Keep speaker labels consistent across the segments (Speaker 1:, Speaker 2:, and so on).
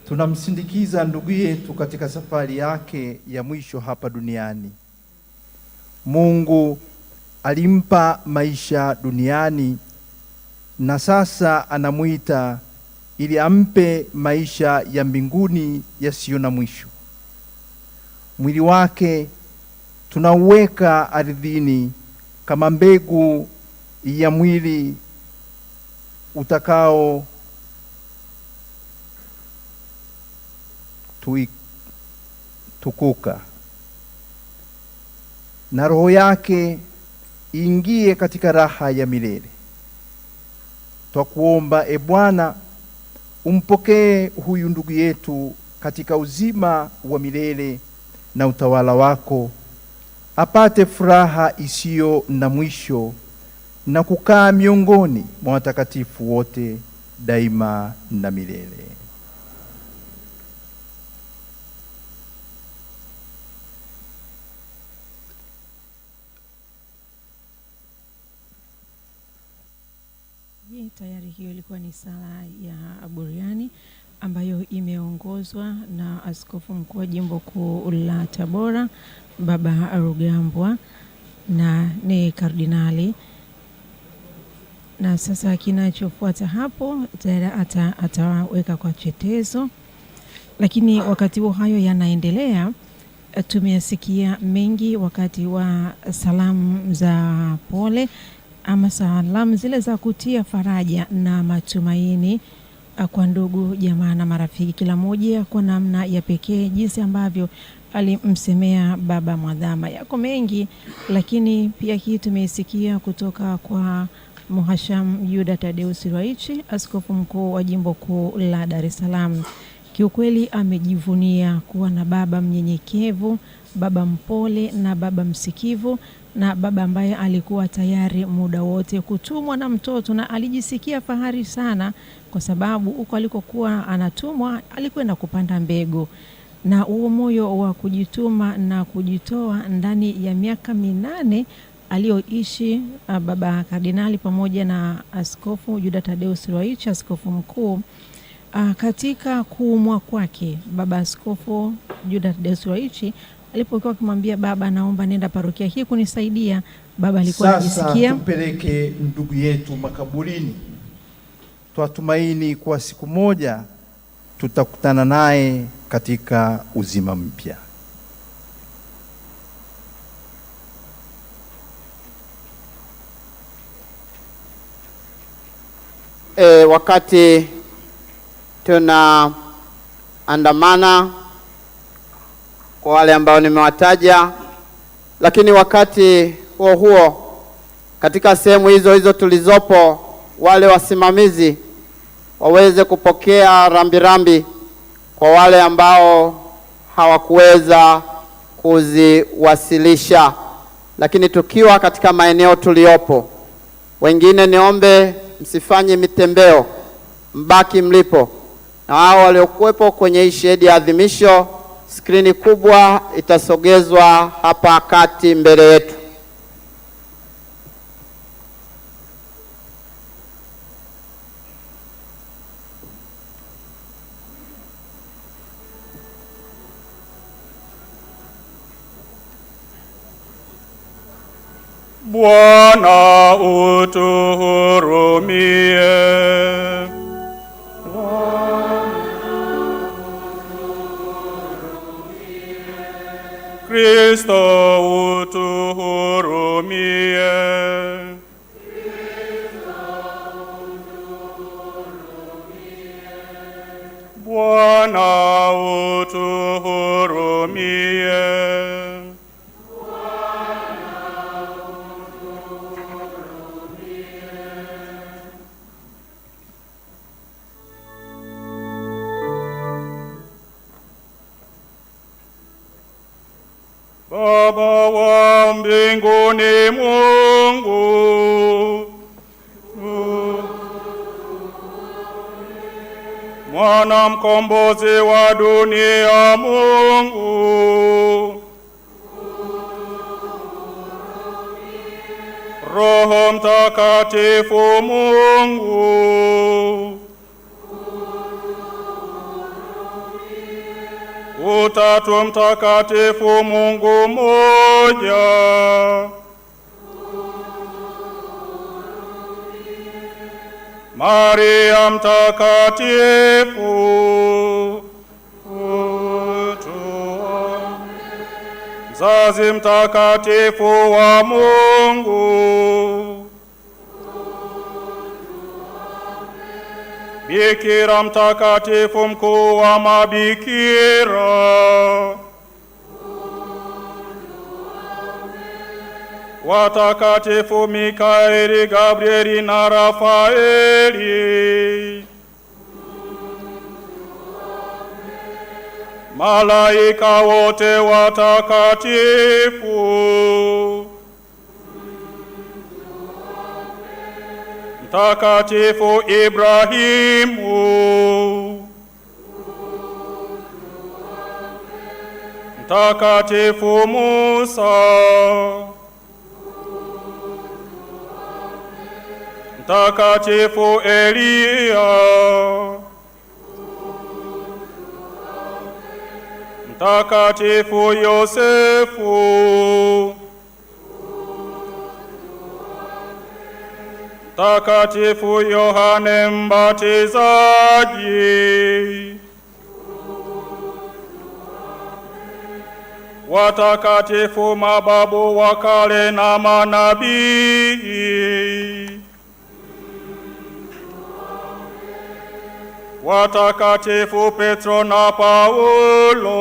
Speaker 1: tunamsindikiza ndugu yetu katika safari yake ya mwisho hapa duniani. Mungu alimpa maisha duniani na sasa anamuita ili ampe maisha ya mbinguni yasiyo na mwisho. Mwili wake tunauweka ardhini kama mbegu ya mwili utakao tukuka, na roho yake ingie katika raha ya milele. Twakuomba e Bwana, umpokee huyu ndugu yetu katika uzima wa milele na utawala wako, apate furaha isiyo na mwisho na kukaa miongoni mwa watakatifu wote daima na milele.
Speaker 2: Tayari hiyo ilikuwa ni sala ya buriani ambayo imeongozwa na Askofu Mkuu wa Jimbo Kuu la Tabora, Baba Rugambwa, na ni kardinali. Na sasa kinachofuata hapo tayari ataweka kwa chetezo. Lakini wakati huo hayo yanaendelea, tumeyasikia mengi wakati wa salamu za pole ama salamu zile za kutia faraja na matumaini kwa ndugu jamaa na marafiki, kila mmoja kwa namna ya pekee jinsi ambavyo alimsemea Baba Mwadhama. Yako mengi, lakini pia hii tumesikia kutoka kwa Mhashamu Yuda Tadeus Ruwaichi, Askofu Mkuu wa Jimbo Kuu la Dar es Salaam. Kiukweli amejivunia kuwa na baba mnyenyekevu, baba mpole na baba msikivu, na baba ambaye alikuwa tayari muda wote kutumwa na mtoto, na alijisikia fahari sana kwa sababu huko alikokuwa anatumwa alikwenda kupanda mbegu. Na huo moyo wa kujituma na kujitoa ndani ya miaka 8 alioishi baba kardinali pamoja na Askofu Yuda Tadeus Ruwaichi, askofu mkuu, katika kuumwa kwake, baba Askofu Yuda Tadeus Ruwaichi alipokuwa kumwambia baba, naomba nenda parokia hii kunisaidia, baba alikuwa anajisikia.
Speaker 1: Sasa tupeleke ndugu yetu makaburini. Twatumaini kwa siku moja tutakutana naye katika uzima mpya.
Speaker 3: Wakati tunaandamana kwa wale ambao nimewataja, lakini wakati huo huo katika sehemu hizo tulizopo, wale wasimamizi waweze kupokea rambirambi kwa wale ambao hawakuweza kuziwasilisha. Lakini tukiwa katika maeneo tuliopo, wengine niombe msifanye mitembeo, mbaki mlipo. Na hao waliokuwepo kwenye hii shedi ya adhimisho, skrini kubwa itasogezwa hapa kati mbele yetu.
Speaker 4: Bwana utuhurumie. Kristo utuhurumie. Bwana utuhurumie. Baba wa mbinguni, Mungu Mwana mkombozi wa dunia, Mungu Roho Mtakatifu, Mungu Utatu Mtakatifu, Mungu mmoja. Maria Mtakatifu, mzazi mtakatifu wa Mungu, Bikira mtakatifu, mkuu wa mabikira, watakatifu Mikaeli, Gabrieli na Rafaeli, malaika wote watakatifu, Mtakatifu Ibrahimu, Mtakatifu Musa, Mtakatifu Eliya, Mtakatifu Yosefu, Mtakatifu Yohane Mbatizaji, watakatifu mababu wa kale na manabii, watakatifu Petro na Paulo,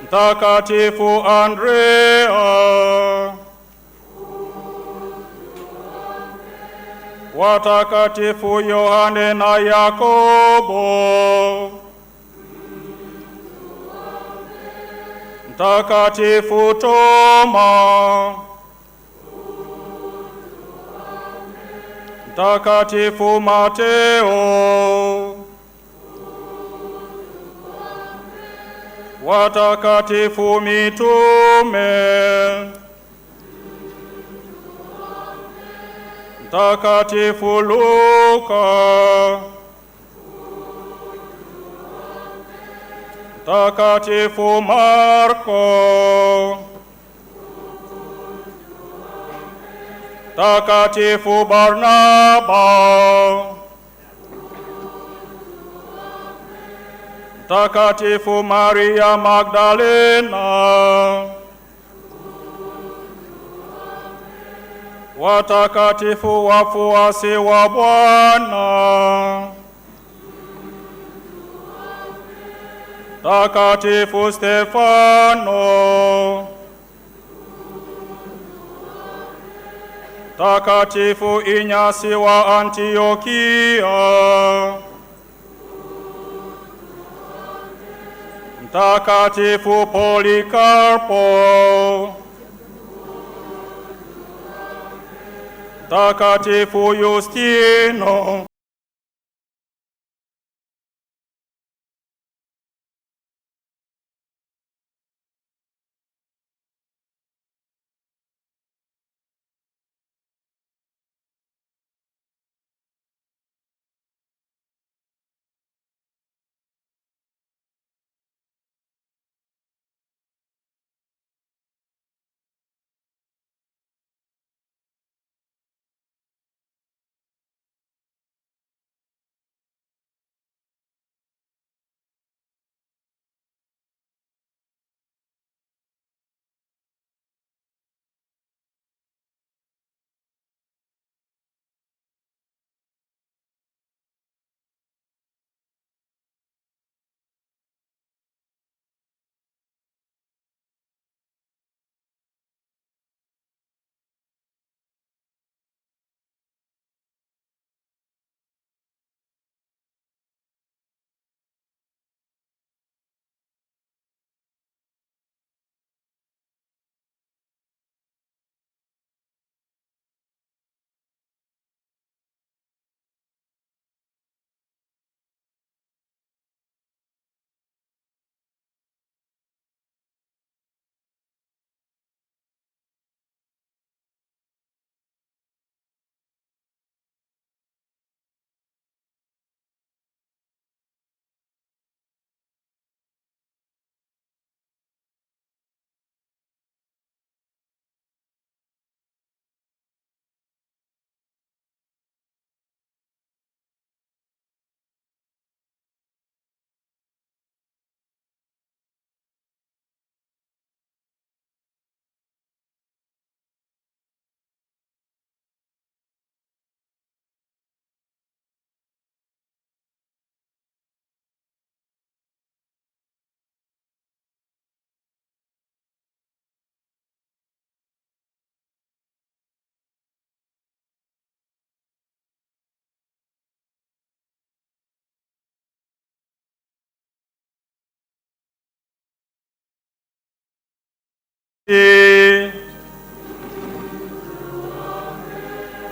Speaker 4: Mtakatifu Andrea, watakatifu Yohane na Yakobo, Mtakatifu Toma, Mtakatifu Mateo, watakatifu mitume, Mtakatifu Luka, Mtakatifu Marko, Mtakatifu Barnaba, Mtakatifu Maria Magdalena, watakatifu wafuasi wa Bwana, Mtakatifu Stefano, Mtakatifu Inyasi wa Antiokia, Mtakatifu Polikarpo, Mtakatifu Yustino,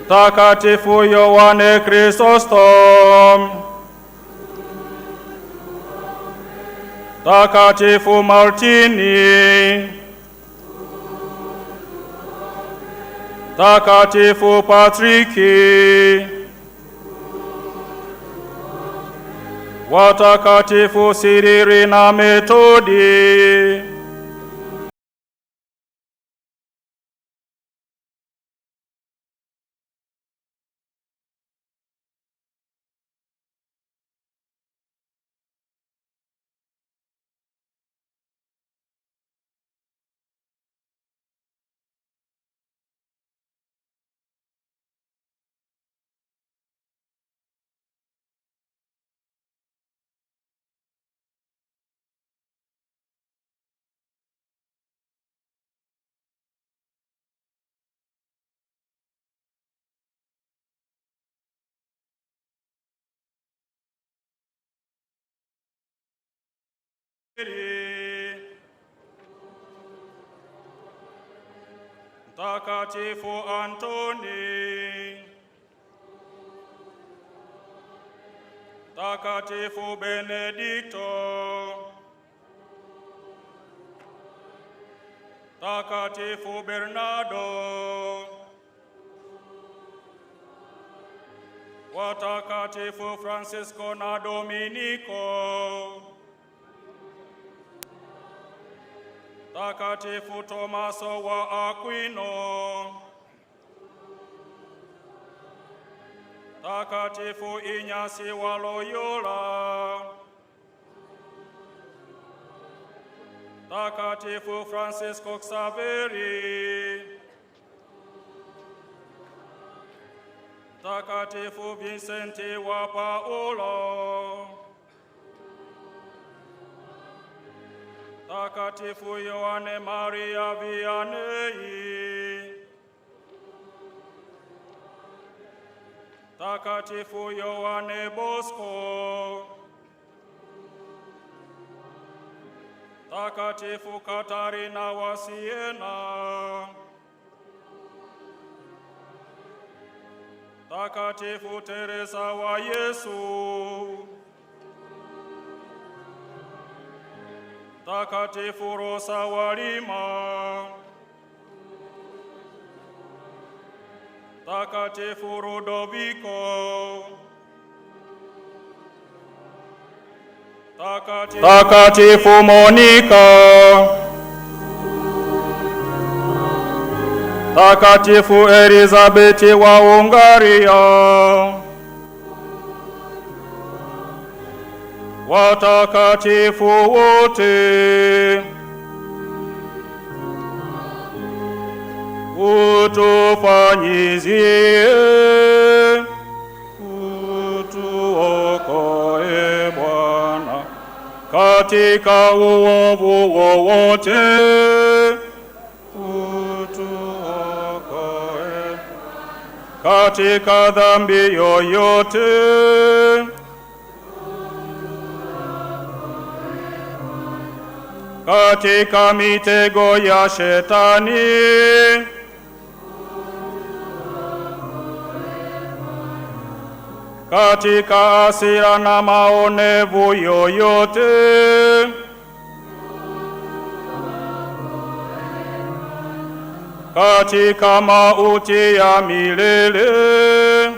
Speaker 4: Mtakatifu Yohane Chrysostom, Mtakatifu Martini, Mtakatifu Patriki, watakatifu Siriri na Metodi, Mtakatifu Antoni, Mtakatifu Benedikto, Mtakatifu Bernardo, watakatifu Francisco na Dominiko, Mtakatifu Tomaso wa Aquino, Mtakatifu Inyasi wa Loyola, Mtakatifu Francisco Xaveri, Mtakatifu Vincenti wa Paulo, Mtakatifu Yohane Maria Vianney, Mtakatifu Yohane Bosco, Mtakatifu Katarina wa Siena, Mtakatifu Teresa wa Yesu, Mtakatifu Rosa wa Lima, Mtakatifu Rudoviko, Mtakatifu Monika, Mtakatifu Elizabeti wa Hungaria, watakatifu wote, utufanyizie, utuokoe Bwana katika uovu wowote, utuokoe katika dhambi yoyote, katika mitego ya Shetani, katika hasira na maonevu yoyote, katika mauti ya milele,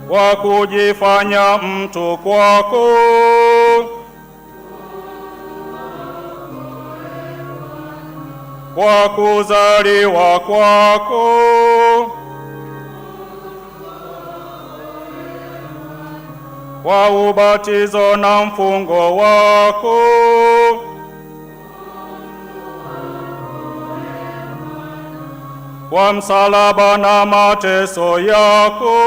Speaker 4: kwa kujifanya mtu kwako, kwa kuzaliwa kwako, kwa ubatizo na mfungo wako, kwa msalaba na mateso yako,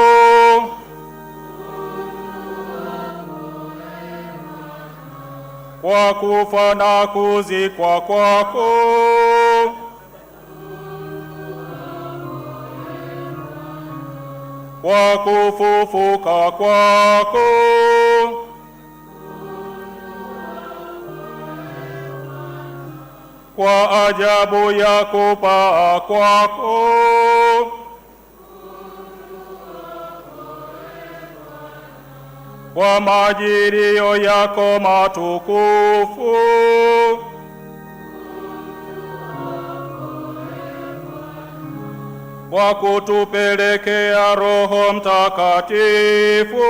Speaker 4: kwa kufa na kuzikwa kwako, kwa kufufuka kwako, kwa ajabu ya kupaa kwako. Kwa majilio yako matukufu, kwa kutupelekea Roho Mtakatifu,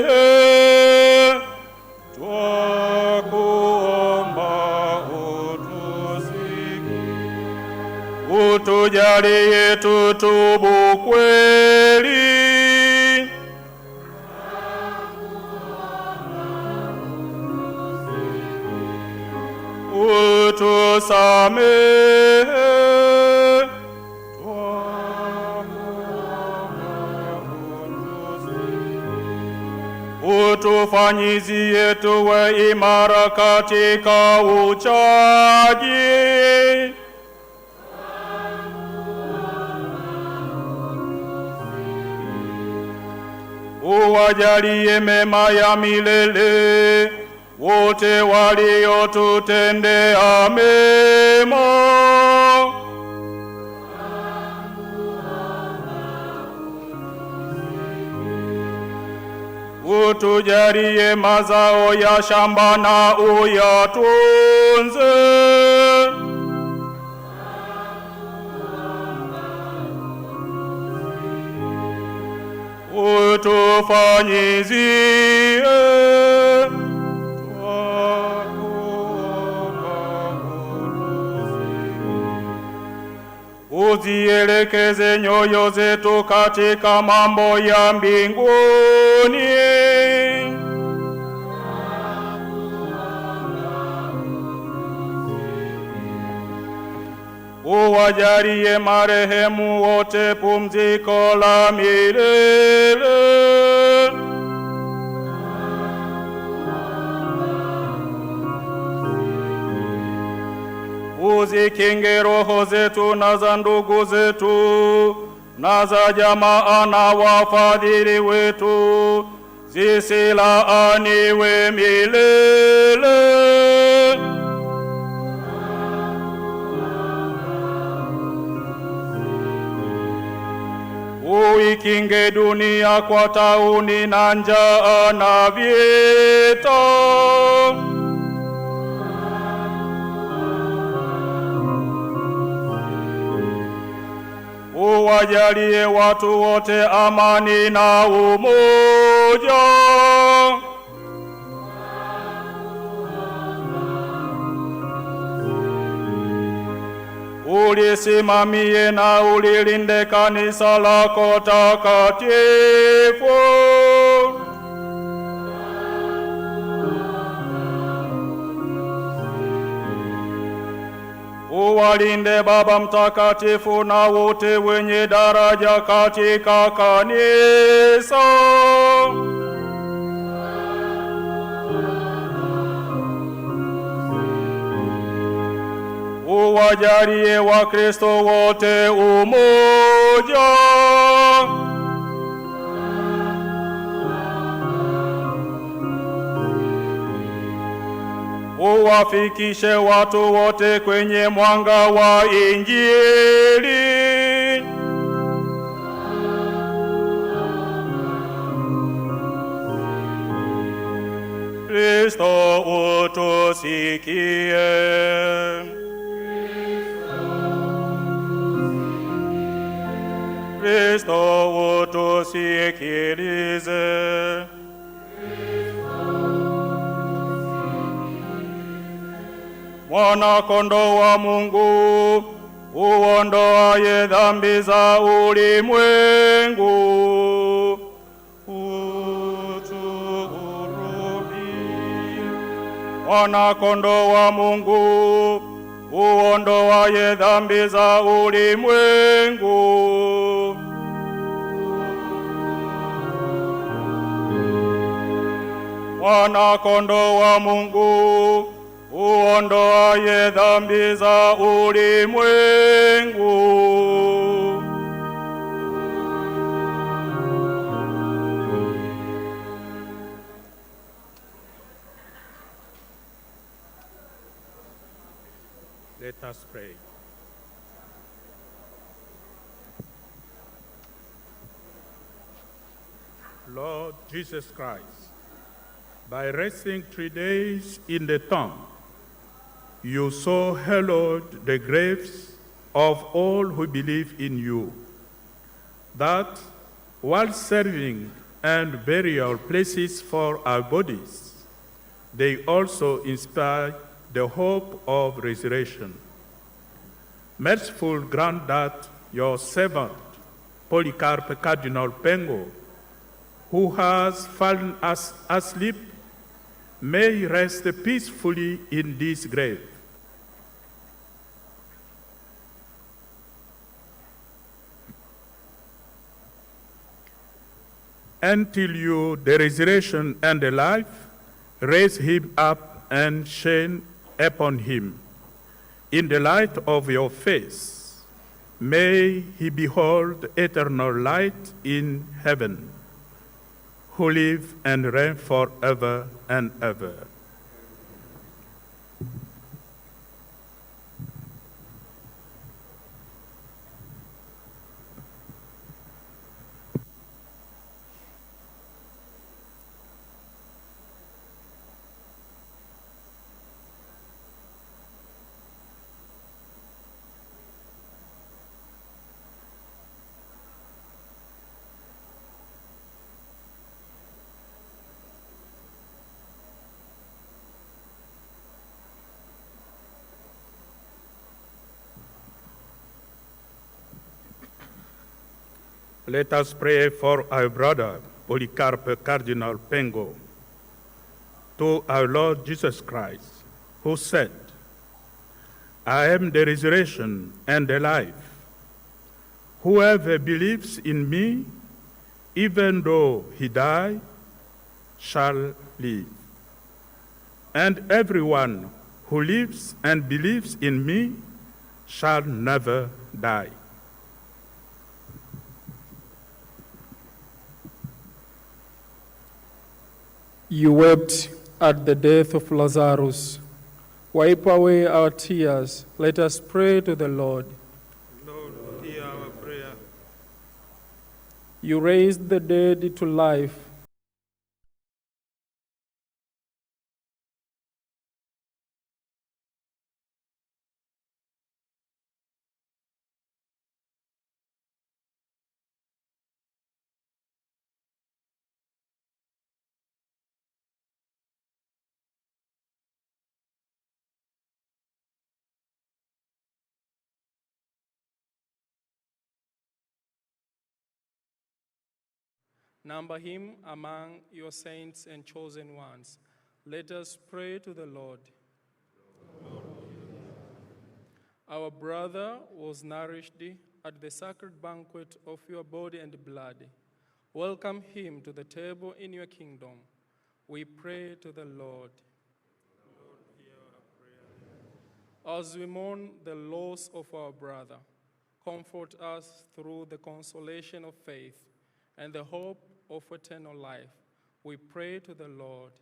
Speaker 4: utusamehe, twakuomba utusikie. Utujalie tutubu kweli, utusamehe, utufanyizie tuwe imara katika uchaji, uwajalie mema ya milele wote waliotutendea mema. Utujalie mazao ya shamba na uyatunze. Utufanyizie uzielekeze nyoyo zetu katika mambo ya mbinguni. Uwajalie marehemu wote pumziko la milele. Uzikinge roho zetu na za ndugu zetu na za jamaa na wafadhili wetu zisilaaniwe milele. Uikinge dunia kwa tauni na njaa na vita. Uwajalie watu wote amani na umoja. Ulisimamie na ulilinde kanisa lako takatifu. Uwalinde Baba Mtakatifu na wote wenye daraja katika kanisa. Uwajalie Wakristo wote umoja. Uwafikishe watu wote kwenye mwanga wa Injili. Kristo utusikie. Kristo utusikilize. Mwana-Kondoo wa Mungu, uondoaye dhambi za ulimwengu, utuhurumie. Mwana-Kondoo wa Mungu, uondoaye dhambi za ulimwengu, Mwana-Kondoo wa Mungu, uondoaye dhambi za ulimwengu.
Speaker 5: Let us pray. Lord Jesus Christ, by resting 3 days in the tomb, you so hallowed the graves of all who believe in you, that while serving and burial places for our bodies, they also inspire the hope of resurrection. Merciful grant that your servant, Polycarp Cardinal Pengo, who has fallen asleep, may rest peacefully in this grave. Until you, the resurrection and the life, raise him up and shine upon him. In the light of your face, may he behold eternal light in heaven, who live and reign forever and ever. Let us pray for our brother, Polycarp Cardinal Pengo, to our Lord Jesus Christ, who said, I am the resurrection and the life. Whoever believes in me, even though he die, shall live. And everyone who lives and believes in me shall never die.
Speaker 6: You wept at the death of Lazarus. Wipe away our tears. Let us pray to the Lord.
Speaker 5: Lord, hear our prayer.
Speaker 6: You raised the dead to life. Number him among your saints and chosen ones. Let us pray to the Lord. Our brother was nourished at the sacred banquet of your body and blood. Welcome him to the table in your kingdom. We pray to the Lord.
Speaker 5: Lord, hear our prayer.
Speaker 6: As we mourn the loss of our brother, comfort us through the consolation of faith and the hope of eternal life. We pray to the Lord.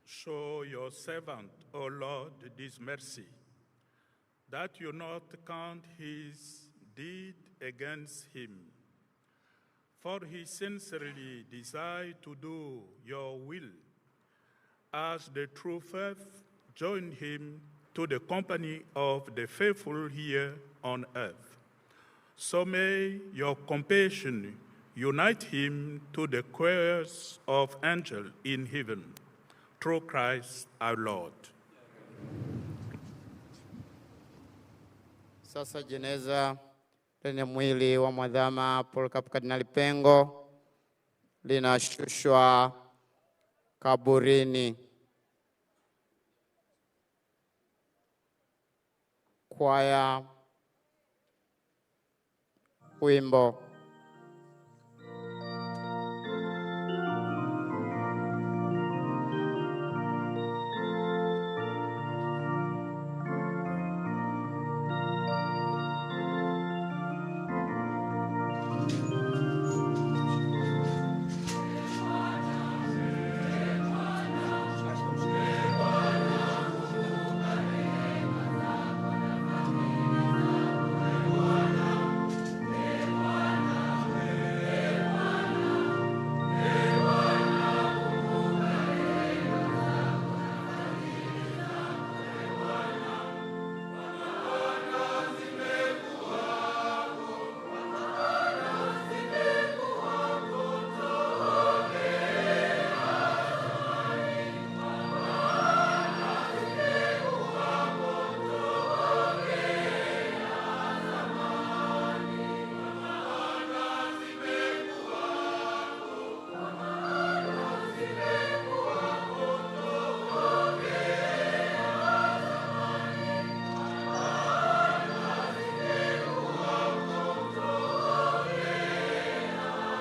Speaker 5: Show your servant, O Lord, this mercy, that you not count his deed against him. For he sincerely desired to do your will, as the true faith joined him to the company of the faithful here on earth. So may your compassion unite him to the choirs of angels in heaven, through Christ our Lord.
Speaker 3: Sasa jeneza lenye mwili wa mwadhama Polycarp Kardinali Pengo linashushwa kaburini. Kwaya, wimbo.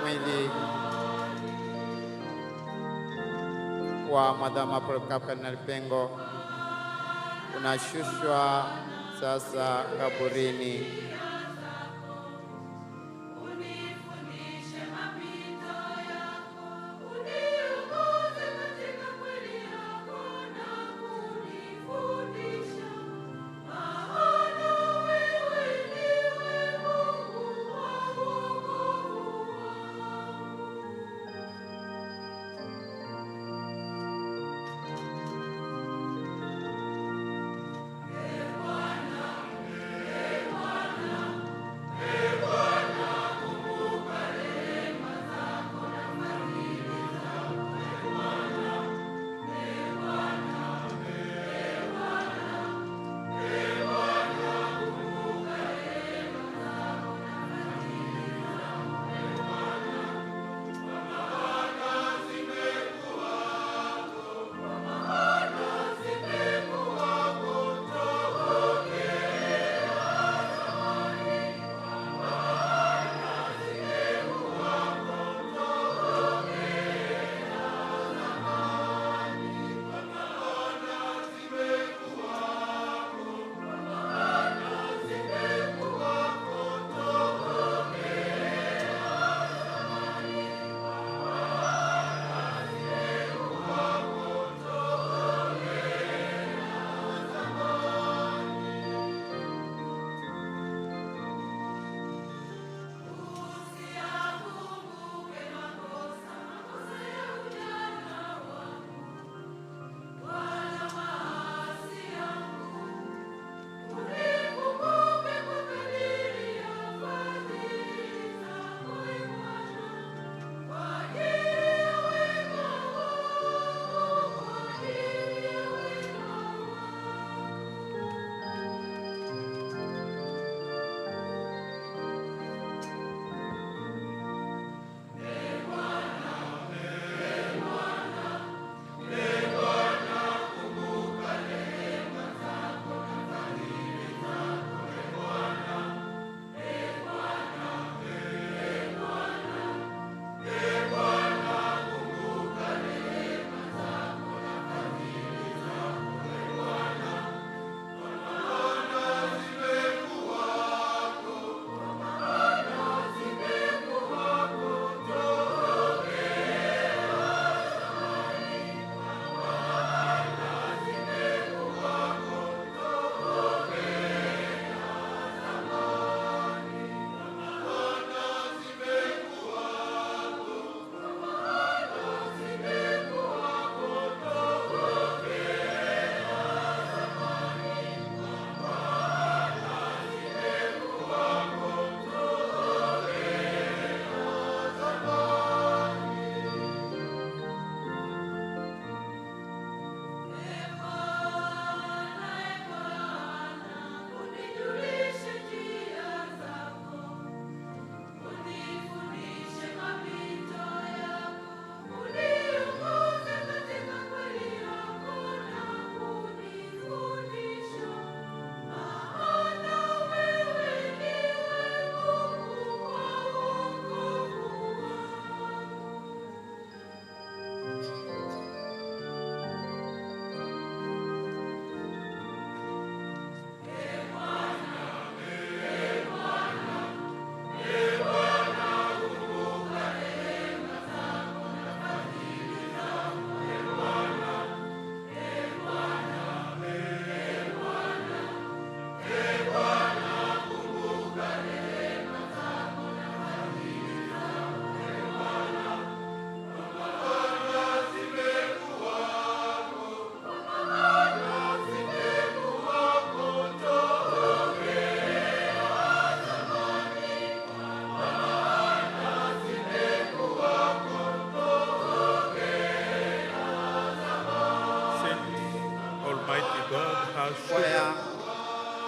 Speaker 3: mwili wa Mwadhama Polycarp Kardinali Pengo unashushwa sasa kaburini.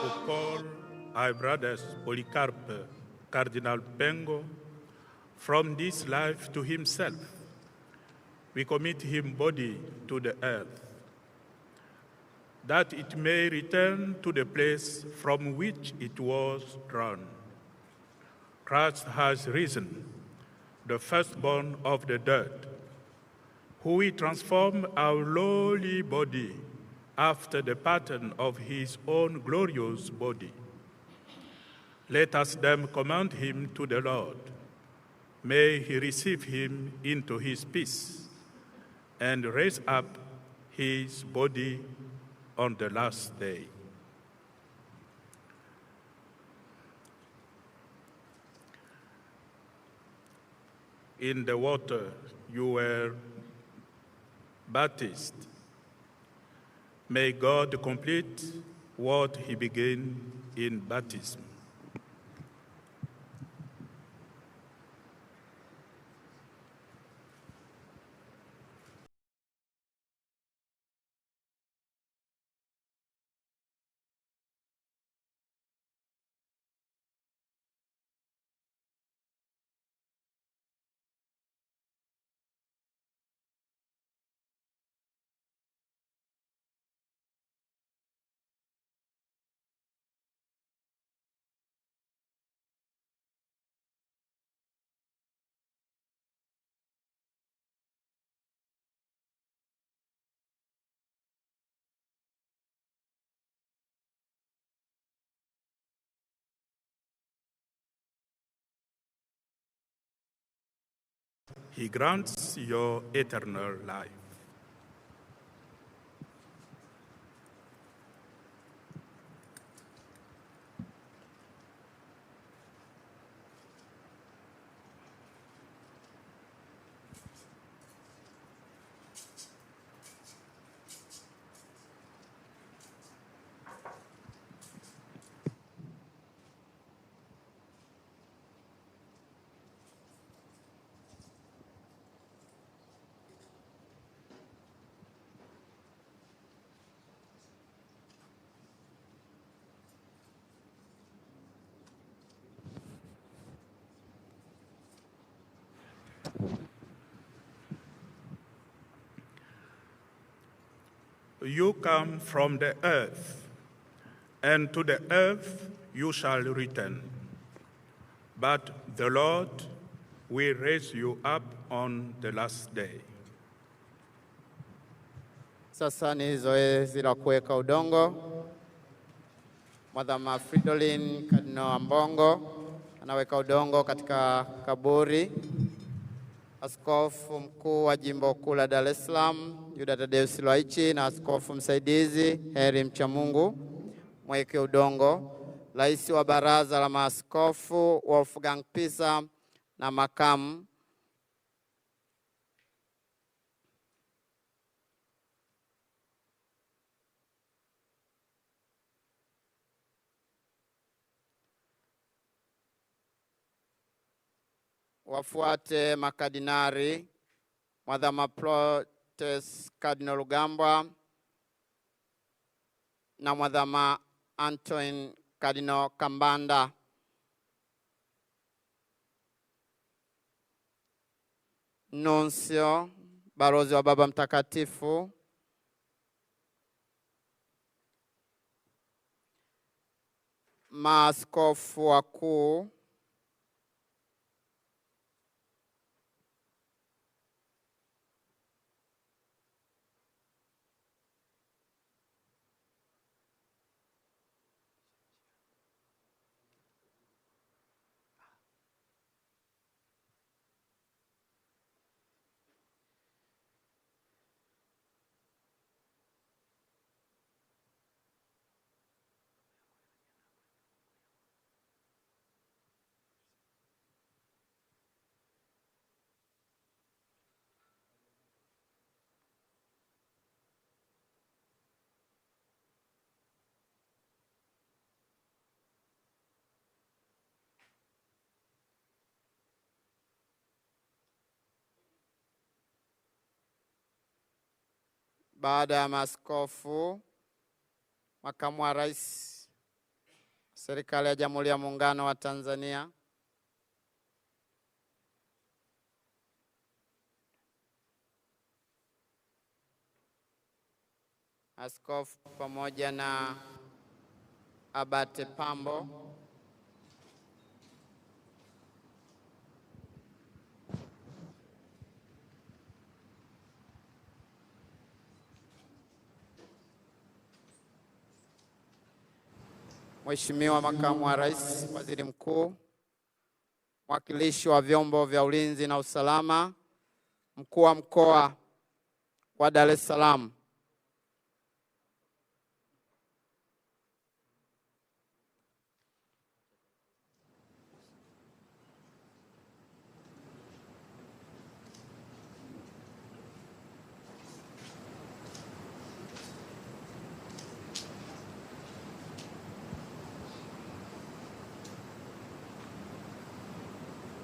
Speaker 5: to call our brothers Polycarp, Cardinal Pengo, from this life to himself. We commit him body to the earth, that it may return to the place from which it was drawn. Christ has risen. the firstborn of the dead, who will transform our lowly body after the pattern of his own glorious body. Let us then commend him to the Lord. May he receive him into his peace and raise up his body on the last day. In the water you were baptized. May God complete what he began in baptism. He grants your eternal life. You come from the earth, and to the earth you shall return. But the Lord will raise you up on the last day.
Speaker 3: Sasa ni zoezi la kuweka udongo. Mwadhama Fridolin Kardinali Ambongo anaweka udongo katika kaburi. Askofu mkuu wa jimbo kuu la Dar es Salaam Yuda Tadeus Lwaichi na askofu msaidizi Heri Mchamungu mweke udongo. Rais wa baraza la maaskofu Wolfgang Pisa na makamu wafuate makadinari Mwadhama Protes Kardinali Rugambwa na Mwadhama Antoine Kardinali Kambanda. Nuncio Balozi wa Baba Mtakatifu maaskofu wakuu baada ya maaskofu, makamu wa rais serikali ya Jamhuri ya Muungano wa Tanzania, askofu pamoja na Abate Pambo, Mheshimiwa Makamu wa Rais, Waziri Mkuu, mwakilishi wa vyombo vya ulinzi na usalama, Mkuu wa Mkoa wa Dar es Salaam,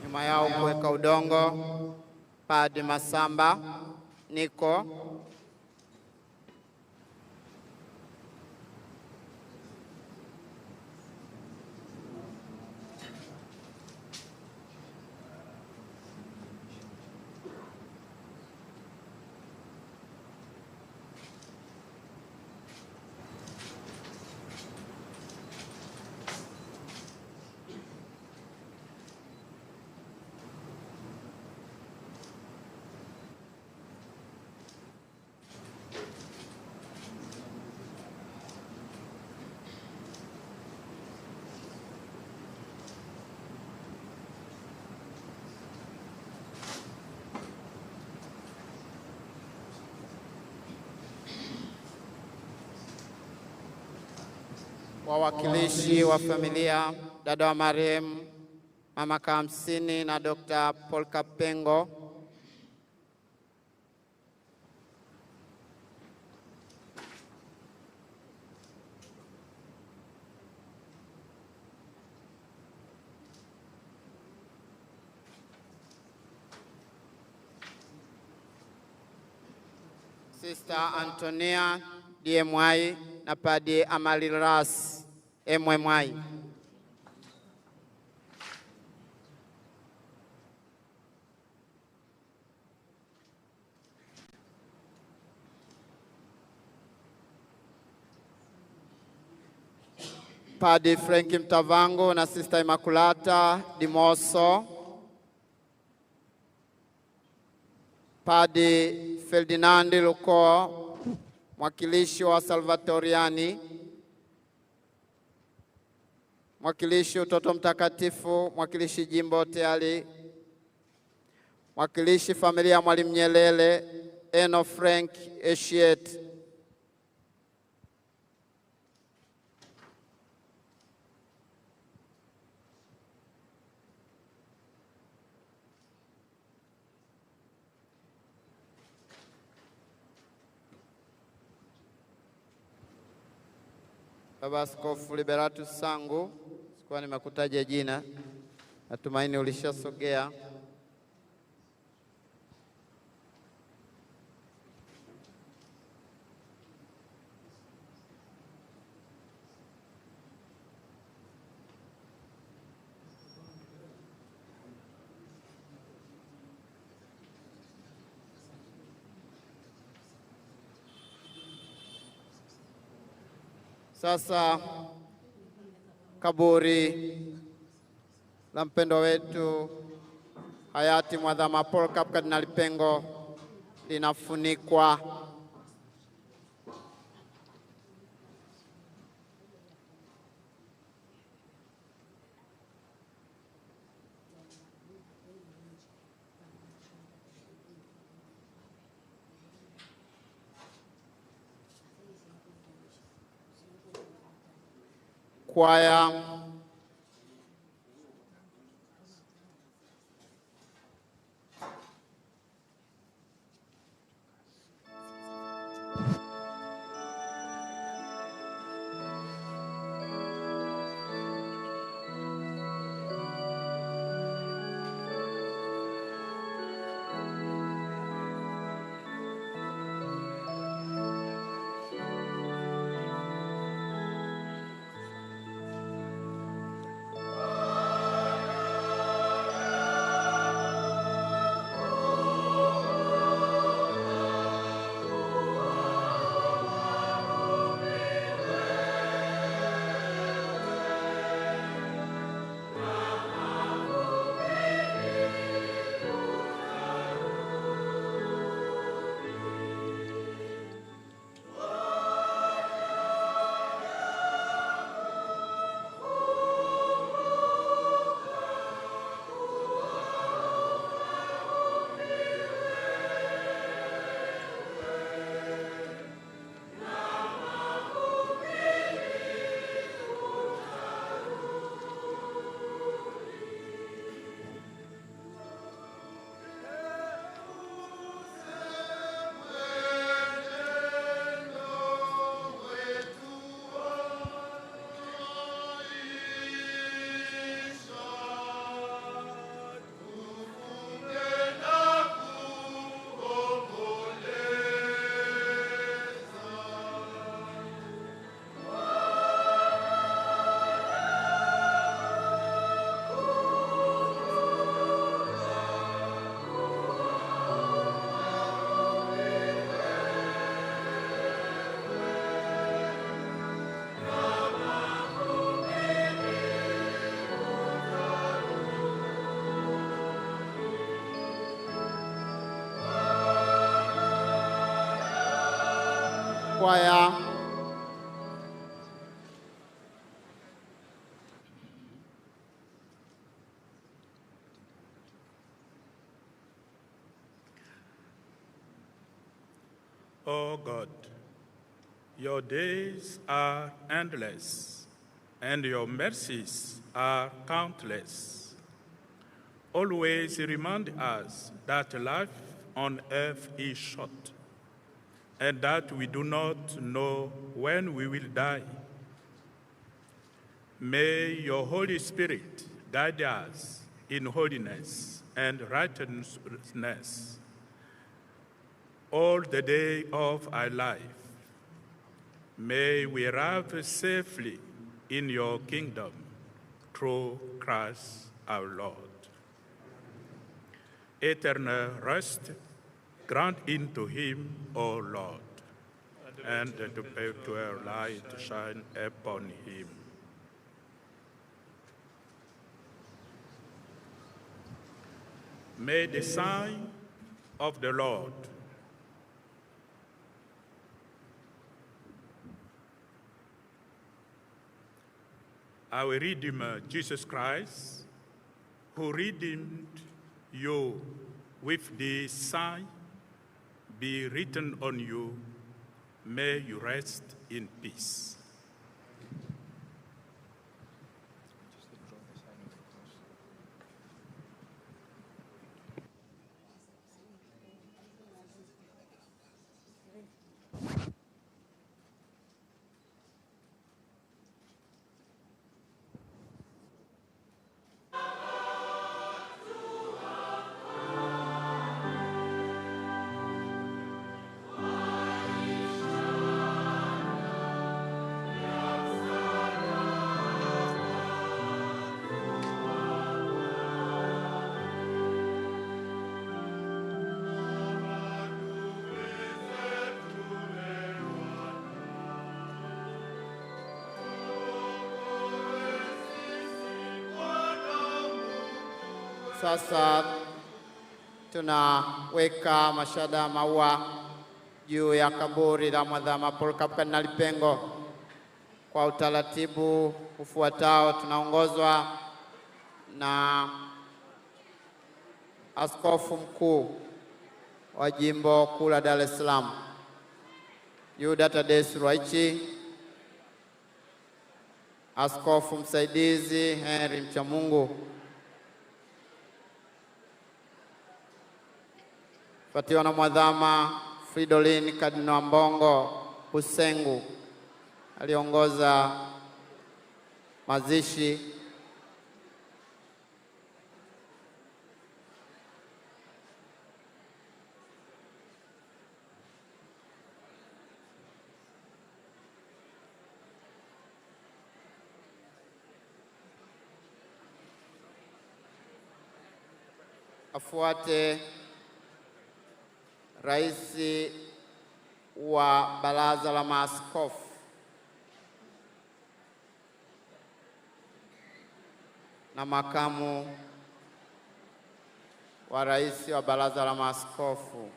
Speaker 3: nyuma yao kuweka udongo, Padre Masamba Niko, wawakilishi wa familia, dada wa marehemu Mama Kamsini na Dr. Paul Kapengo, Sister Antonia DMY na Padre Amaliras MMY. Padre Franki Mtavango na Sister Immaculata Dimoso, Padre Ferdinand Luko, mwakilishi wa Salvatoriani, mwakilishi Utoto Mtakatifu, mwakilishi Jimbo Teali, mwakilishi familia ya Mwalimu Nyerere, Eno Frank Eshiet, Baba Askofu Liberatus Sangu, sikuwa nimekutaja jina, natumaini ulishasogea. Sasa kaburi la mpendwa wetu hayati Mwadhama Polycarp Kardinali Pengo linafunikwa. Kwaya kwaya.
Speaker 5: O God, your days are endless, and your mercies are countless. Always remind us that life on earth is short, and that we do not know when we will die. May your Holy Spirit guide us in holiness and righteousness all the day of our life. May we arrive safely in your kingdom through Christ our Lord. Eternal rest grant into him, O Lord, and the perpetual light shine upon him. May the sign of the Lord our Redeemer, Jesus Christ, who redeemed you with the sign, be written on you. May you rest in peace.
Speaker 3: Sasa tunaweka mashada ya maua juu ya kaburi la Mwadhama Polycarp Kardinali Pengo. Kwa utaratibu ufuatao, tunaongozwa na Askofu Mkuu wa Jimbo Kuu la Dar es Salaam, Yuda Thaddaeus Ruwa'ichi, Askofu Msaidizi Henry Mchamungu, fuatiwa na Mwadhama Fridolin Kardinali Ambongo Usengu aliongoza mazishi. Afuate Rais wa Baraza la Maaskofu na makamu wa rais wa Baraza la Maaskofu,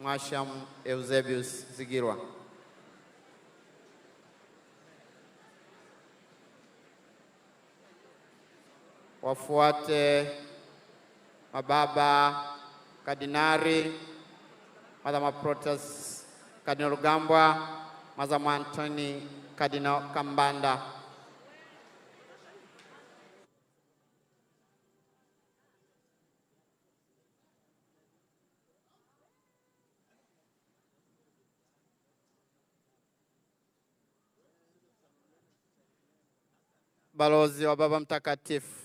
Speaker 3: Mhashamu Eusebius Zigirwa. Wafuate mababa Kardinari, Mwadhama Protas Kardinali Rugambwa, Mwadhama Anthony Kardinali Kambanda. Balozi wa Baba Mtakatifu,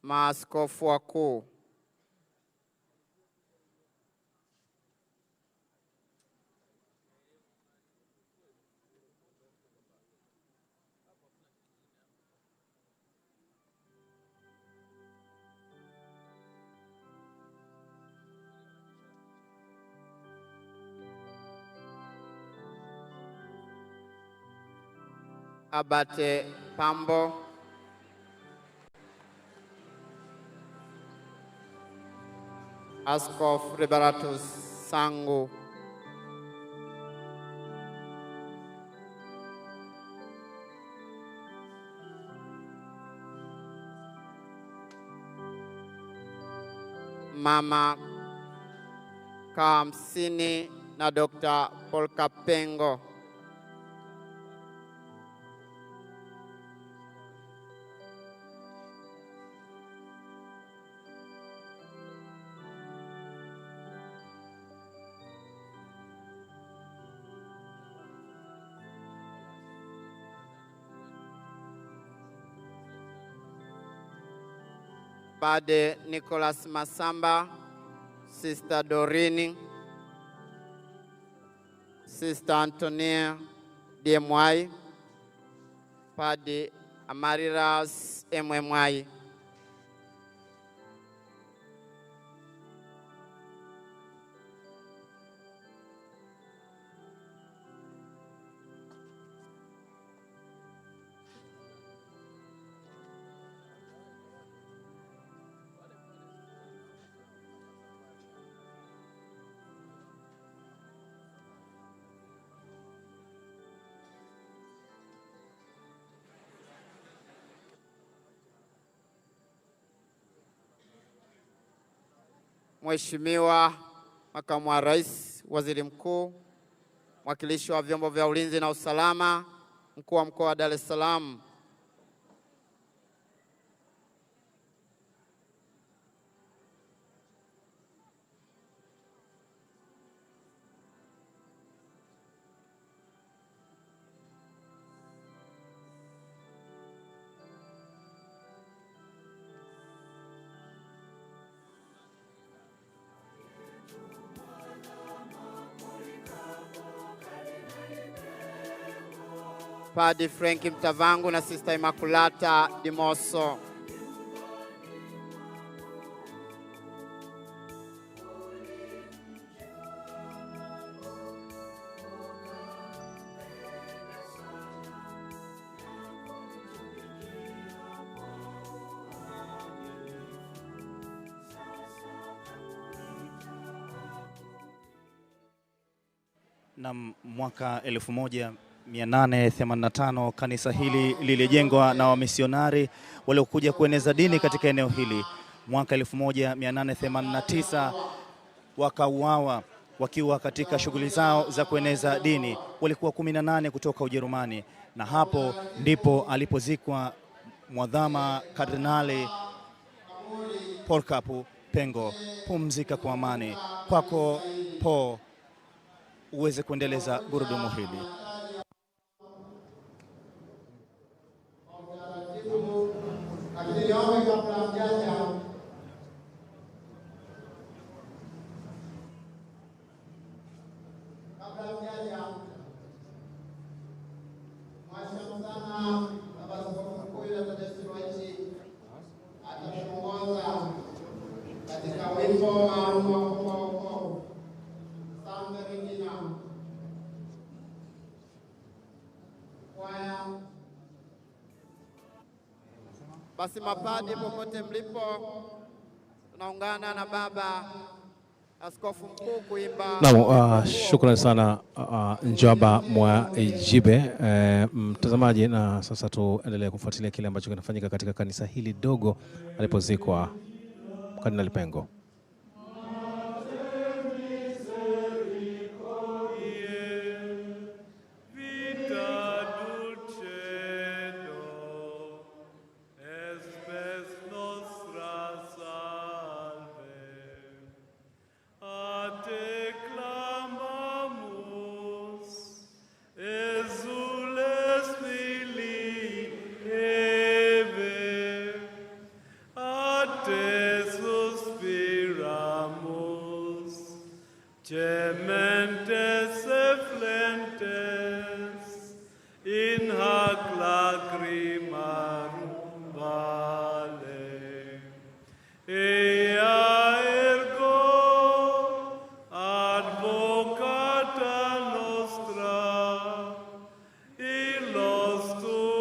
Speaker 3: maaskofu wakuu, Abate Pambo, Askofu Liberatus Sangu, Mama Kamsini na Dr. Polka Pengo, Padre Nicholas Masamba, Sister Dorini, Sister Antonia DMY, Padre Amariras MMY, Mheshimiwa Makamu wa Rais, Waziri Mkuu, mwakilishi wa vyombo vya ulinzi na usalama, Mkuu wa Mkoa wa Dar es Salaam, Padre Frank Mtavangu na Sister Immaculata Dimoso,
Speaker 7: na mwaka 1885 kanisa hili lilijengwa na wamisionari waliokuja kueneza dini katika eneo hili. Mwaka 1889 wakauawa wakiwa katika shughuli zao za kueneza dini. Walikuwa 18 kutoka Ujerumani, na hapo ndipo alipozikwa Mwadhama Kardinali Polka Pengo. Pumzika kwa amani. Kwako po uweze kuendeleza gurudumu hili. Basi mapadi popote mlipo, tunaungana na baba Askofu Mkuu kuimba.
Speaker 8: Naam, shukrani sana Njaba Mwajibe. Mtazamaji, na sasa tuendelee kufuatilia kile ambacho kinafanyika katika kanisa hili dogo alipozikwa Kardinali Pengo.
Speaker 9: Gementes efflentes in hac lacrimarum vale. Ea ergo advocata nostra, illos tu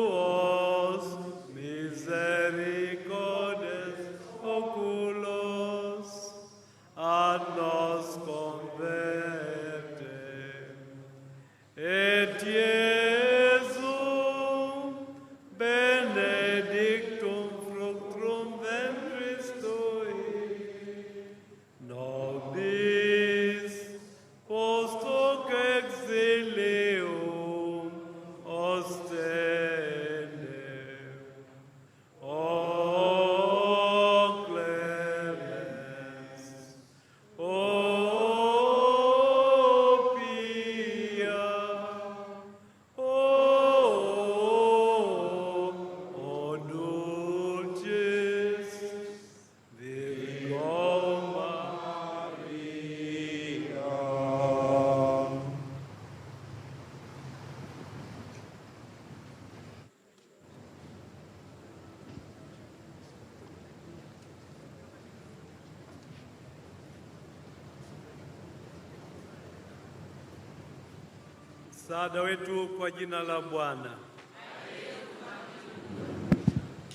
Speaker 9: Msaada wetu kwa jina la Bwana.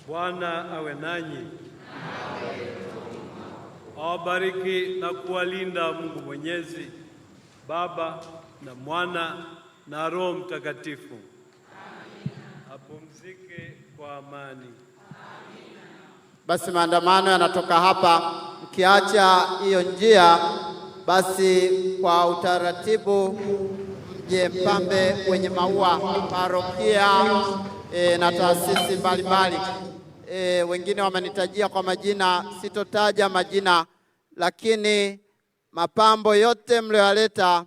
Speaker 9: Bwana awe nanyi. Awabariki na kuwalinda Mungu Mwenyezi, Baba na Mwana na Roho Mtakatifu. Apumzike kwa amani.
Speaker 3: Basi maandamano yanatoka hapa, mkiacha hiyo njia, basi kwa utaratibu mje mpambe wenye maua parokia na taasisi mbalimbali. Wengine wamenitajia kwa majina, sitotaja majina, lakini mapambo yote mlioyaleta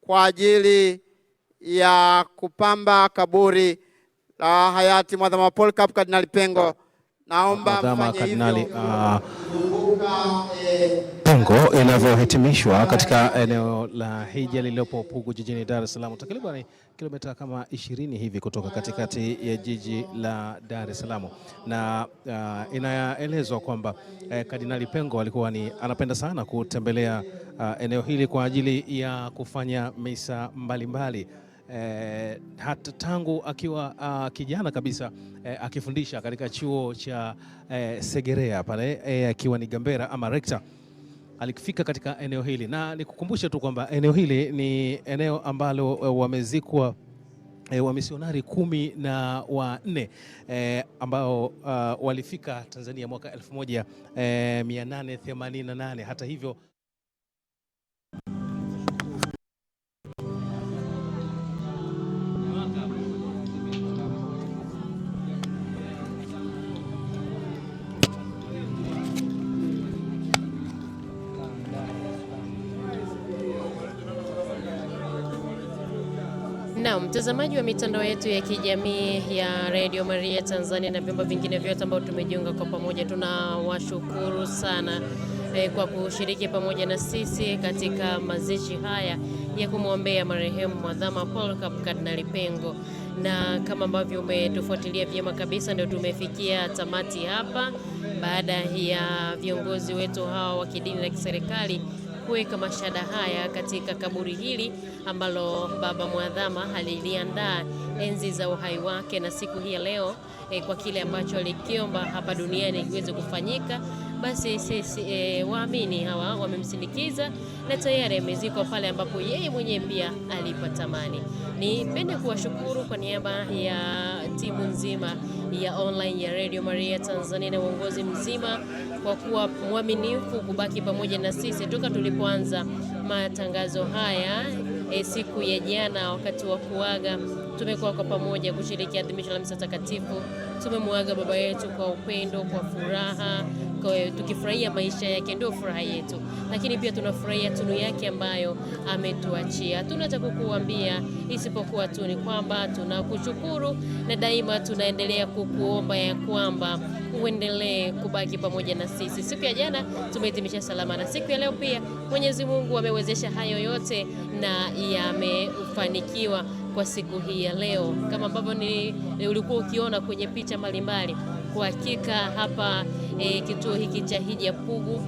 Speaker 3: kwa ajili ya kupamba kaburi la hayati Mwadhama Polycarp Kardinali Pengo, naomba mfanye hivyo.
Speaker 8: Pengo inavyohitimishwa katika eneo la hija lililopo Pugu jijini Dar es Salaam, takriban kilomita kama 20 hivi kutoka katikati ya jiji la Dar es Salaam, na inaelezwa kwamba Kardinali Pengo alikuwa anapenda sana kutembelea eneo hili kwa ajili ya kufanya misa mbalimbali. Hata tangu akiwa kijana kabisa akifundisha katika chuo cha Segerea pale akiwa ni gambera ama rekta, alifika katika eneo hili, na nikukumbushe tu kwamba eneo hili ni eneo ambalo wamezikwa wamisionari 14 ambao walifika Tanzania mwaka 1888. Hata hivyo
Speaker 10: na mtazamaji wa mitandao yetu ya kijamii ya Radio Maria Tanzania na vyombo vingine vyote ambao tumejiunga kwa pamoja, tunawashukuru sana kwa kushiriki pamoja na sisi katika mazishi haya ya kumwombea marehemu Mwadhama Polycarp Kardinali Pengo. Na kama ambavyo umetufuatilia vyema kabisa, ndio tumefikia tamati hapa baada ya viongozi wetu hawa wa kidini na kiserikali kuweka mashada haya katika kaburi hili ambalo Baba Mwadhama aliliandaa enzi za uhai wake, na siku hii ya leo kwa kile ambacho alikiomba hapa duniani kiweze kufanyika, basi sisi waamini hawa wamemsindikiza na tayari amezikwa pale ambapo yeye mwenyewe pia alipatamani. Nipende kuwashukuru kwa niaba ya timu nzima ya online ya Radio Maria Tanzania na uongozi mzima kwa kuwa mwaminifu kubaki pamoja na sisi toka tulipoanza matangazo haya siku ya jana. Wakati wa kuaga tumekuwa kwa pamoja kushiriki adhimisho la misa takatifu. Tumemuaga baba yetu kwa upendo, kwa furaha, tukifurahia maisha yake, ndio furaha yetu, lakini pia tunafurahia tunu yake ambayo ametuachia. Hatuna cha kukuambia isipokuwa tu ni kwamba tunakushukuru na daima tunaendelea kukuomba ya kwamba uendelee kubaki pamoja na sisi. Siku ya jana tumehitimisha salama, na siku ya leo pia Mwenyezi Mungu amewezesha hayo yote na yamefanikiwa kwa siku hii ya leo, kama ambavyo ulikuwa ukiona kwenye picha mbalimbali. Kwa hakika hapa kituo hiki cha hija Pugu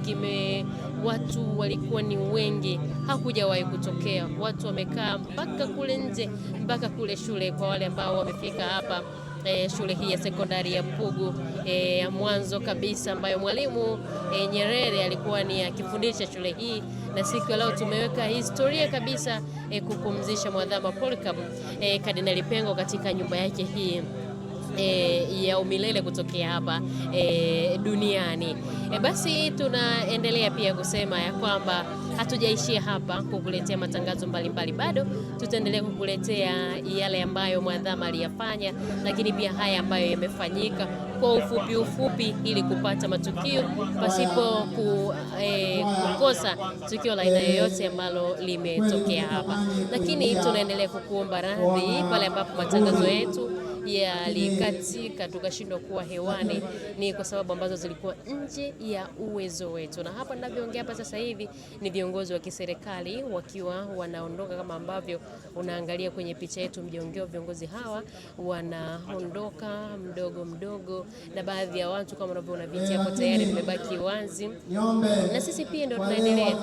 Speaker 10: watu walikuwa ni wengi, hakujawahi kutokea. Watu wamekaa mpaka kule nje, mpaka kule shule, kwa wale ambao wamefika hapa shule hii ya sekondari ya Pugu ya mwanzo kabisa, ambayo Mwalimu Nyerere alikuwa ni akifundisha shule hii. Na siku ya leo tumeweka historia kabisa kupumzisha Mwadhama Polycarp Kardinali Pengo katika nyumba yake hii ya umilele kutokea hapa duniani. Basi tunaendelea pia kusema ya kwamba hatujaishia hapa kukuletea matangazo mbalimbali, bado tutaendelea kukuletea yale ambayo Mwadhama aliyafanya, lakini pia haya ambayo yamefanyika kwa ufupi ili kupata matukio pasipo kukosa tukio la aina yoyote ambalo limetokea hapa. Lakini tunaendelea kukuomba radhi pale ambapo matangazo yetu yalikatika tukashindwa kuwa hewani, ni kwa sababu ambazo zilikuwa nje ya uwezo wetu. Na hapa ninavyoongea hapa sasa hivi ni viongozi wa kiserikali wakiwa wanaondoka, kama ambavyo unaangalia kwenye picha yetu mjongeo. Viongozi hawa wanaondoka mdogo mdogo, na baadhi ya watu kama unavyoona viti hapo tayari vimebaki wazi, na sisi pia ndio tunaendelea